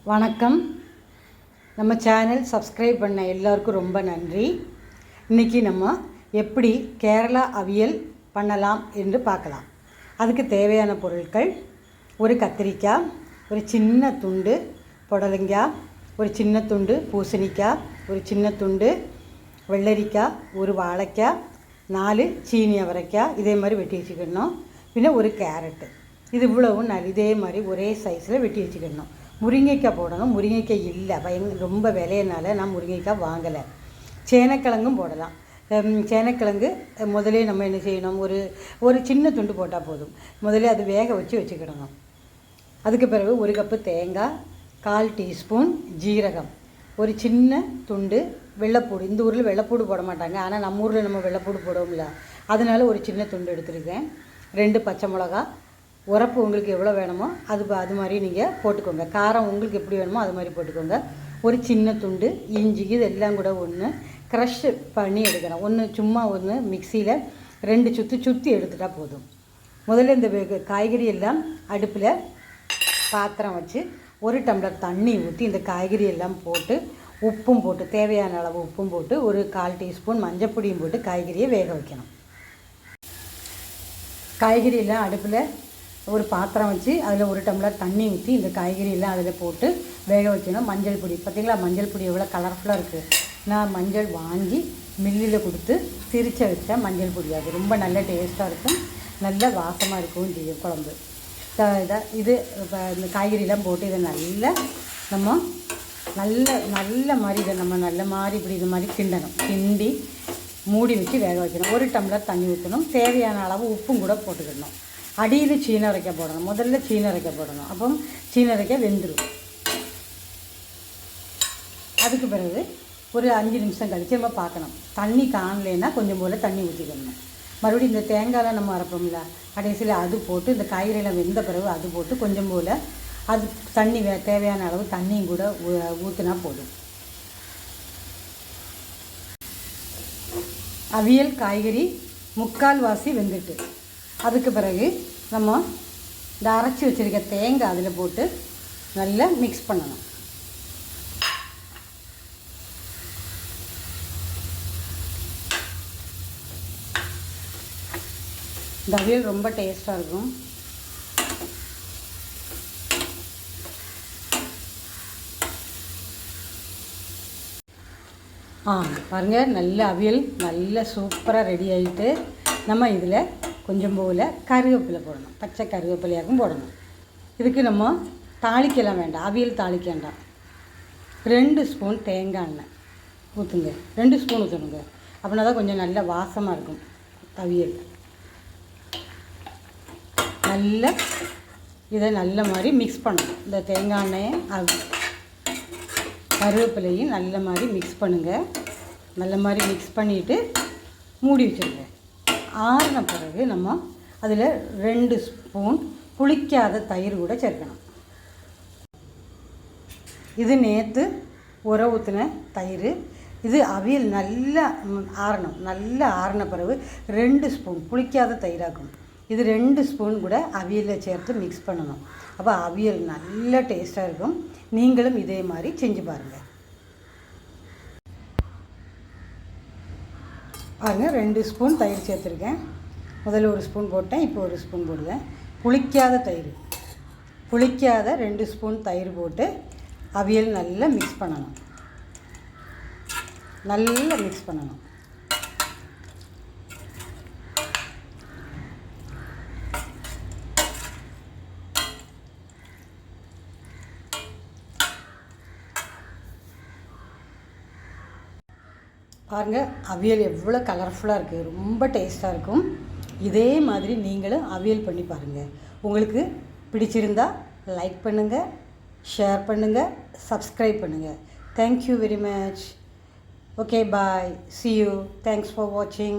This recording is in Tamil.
வணக்கம். நம்ம சேனல் சப்ஸ்கிரைப் பண்ண எல்லாருக்கும் ரொம்ப நன்றி. இன்றைக்கி நம்ம எப்படி கேரளா அவியல் பண்ணலாம் என்று பார்க்கலாம். அதுக்கு தேவையான பொருட்கள்: ஒரு கத்திரிக்காய், ஒரு சின்ன துண்டு புடலங்காய், ஒரு சின்ன துண்டு பூசணிக்காய், ஒரு சின்ன துண்டு வெள்ளரிக்காய், ஒரு வாழைக்காய், 4 சீனி அவரைக்காய் இதே மாதிரி வெட்டி வச்சுக்கணும். பின்ன ஒரு கேரட்டு. இது இவ்வளவும் இதே மாதிரி ஒரே சைஸில் வெட்டி வச்சுக்கணும். முருங்கைக்காய் போடணும். முருங்கைக்காய் இல்லை, ரொம்ப விலையினால நான் முருங்கைக்காய் வாங்கலை. சேனக்கிழங்கும் போடலாம். சேனக்கிழங்கு முதலே நம்ம என்ன செய்யணும், ஒரு சின்ன துண்டு போட்டால் போதும். முதலே அது வேக வச்சுக்கிடணும். அதுக்கு பிறகு 1 கப்பு தேங்காய், 1/4 டீஸ்பூன் ஜீரகம், ஒரு சின்ன துண்டு வெள்ளைப்பூடு. இந்த ஊரில் வெள்ளைப்பூடு போட மாட்டாங்க, ஆனால் நம்ம ஊரில் நம்ம வெள்ளைப்பூடு போடுவோம்ல, அதனால் ஒரு சின்ன துண்டு எடுத்துருக்கேன். 2 பச்சை மிளகா. உரப்பு உங்களுக்கு எவ்வளோ வேணுமோ அது மாதிரி நீங்கள் போட்டுக்கோங்க. காரம் உங்களுக்கு எப்படி வேணுமோ அது மாதிரி போட்டுக்கோங்க. ஒரு சின்ன துண்டு இஞ்சி. இதெல்லாம் கூட ஒன்று க்ரஷ் பண்ணி எடுக்கணும். சும்மா மிக்சியில் 2 சுற்றி எடுத்துட்டால் போதும். முதல்ல இந்த காய்கறி எல்லாம் அடுப்பில் பாத்திரம் வச்சு 1 டம்ளர் தண்ணி ஊற்றி இந்த காய்கறி எல்லாம் போட்டு உப்பும் போட்டு தேவையான அளவு உப்பும் போட்டு ஒரு 1/4 டீஸ்பூன் மஞ்சப்பொடியும் போட்டு காய்கறியை வேக வைக்கணும். காய்கறி எல்லாம் அடுப்பில் ஒரு பாத்திரம் வச்சு அதில் 1 டம்ளர் தண்ணி ஊற்றி இந்த காய்கறி எல்லாம் அதில் போட்டு வேக வைக்கணும். மஞ்சள் பொடி பார்த்திங்களா, மஞ்சள் பொடி எவ்வளோ கலர்ஃபுல்லாக இருக்குது. நான் மஞ்சள் வாங்கி மில்லில் கொடுத்து திரிச்ச வச்ச மஞ்சள் பொடி. அது ரொம்ப நல்ல டேஸ்ட்டாக இருக்கும், நல்ல வாசமாக இருக்கவும் செய்யும் குழம்பு. இது இப்போ இந்த காய்கறியெல்லாம் போட்டு இதை நம்ம நல்ல மாதிரி இதை நம்ம நல்ல மாதிரி இப்படி இது மாதிரி கிண்டி மூடி வச்சு வேக வைக்கணும். 1 டம்ளர் தண்ணி ஊற்றணும். தேவையான அளவு உப்பும் கூட போட்டுக்கணும். அடியில் சீனி அரைக்காய் போடணும். முதல்ல சீனி அரைக்காய் போடணும். அப்போ சீனி அரைக்காய் வெந்துடும். அதுக்கு பிறகு ஒரு 5 நிமிஷம் கழித்து நம்ம பார்க்கணும். தண்ணி காணலைன்னா கொஞ்சம் போல் தண்ணி ஊற்றிக்கணும். மறுபடியும் இந்த தேங்காயெலாம் நம்ம அரைப்போம்ல, கடைசியில் அது போட்டு இந்த காய்கறியெல்லாம் வெந்த பிறகு அது போட்டு கொஞ்சம் போல் அது தண்ணி தேவையான அளவு தண்ணியும் கூட ஊற்றினா போதும். அவியல் காய்கறி 3/4 வெந்துட்டு, அதுக்கு பிறகு நம்ம இந்த அரைச்சி வச்சுருக்க தேங்காய் அதில் போட்டு நல்லா மிக்ஸ் பண்ணணும். இந்த அவியல் ரொம்ப டேஸ்ட்டாக இருக்கும். பாருங்கள், நல்ல அவியல் நல்ல சூப்பராக ரெடி ஆகிட்டு, நம்ம இதில் கொஞ்சம் போல் கருவேப்பிலை போடணும். பச்சை கருவேப்பிலையாகவும் போடணும். இதுக்கு நம்ம தாளிக்கலாம் வேண்டாம், அவியல் தாளிக்க வேண்டாம். 2 ஸ்பூன் தேங்காய் எண்ணெய் ஊற்றுங்க. 2 ஸ்பூன் ஊற்றணுங்க. அப்படின்னா தான் கொஞ்சம் நல்ல வாசமாக இருக்கும் அவியல். இதை நல்ல மாதிரி மிக்ஸ் பண்ணணும். இந்த தேங்காய் எண்ணெயை கருவேப்பிலையும் நல்ல மாதிரி மிக்ஸ் பண்ணுங்கள். நல்ல மாதிரி மிக்ஸ் பண்ணிவிட்டு மூடி வச்சுருங்க. ஆறின பிறகு நம்ம அதில் 2 ஸ்பூன் புளிக்காத தயிர் கூட சேர்க்கணும். இது நேற்று உர ஊற்றின தயிர். இது அவியல் நல்லா ஆறணும். நல்லா ஆறின பிறகு 2 ஸ்பூன் புளிக்காத தயிராகும். இது 2 ஸ்பூன் கூட அவியலில் சேர்த்து மிக்ஸ் பண்ணணும். அப்போ அவியல் நல்ல டேஸ்ட்டாக இருக்கும். நீங்களும் இதே மாதிரி செஞ்சு பாருங்கள். பாருங்கள், 2 ஸ்பூன் தயிர் சேர்த்துருக்கேன். முதல்ல 1 ஸ்பூன் போட்டேன், இப்போ 1 ஸ்பூன் போடுவேன். புளிக்காத 2 ஸ்பூன் தயிர் போட்டு அவியல் நல்லா மிக்ஸ் பண்ணணும். நல்லா மிக்ஸ் பண்ணணும். பாருங்கள், அவியல் எவ்வளோ கலர்ஃபுல்லாக இருக்குது, ரொம்ப டேஸ்ட்டாக இருக்கும். இதே மாதிரி நீங்களும் அவியல் பண்ணி பாருங்கள். உங்களுக்கு பிடிச்சிருந்தால் லைக் பண்ணுங்கள், ஷேர் பண்ணுங்கள், சப்ஸ்கிரைப் பண்ணுங்கள். Thank you very much. Okay, bye, see you. Thanks for watching.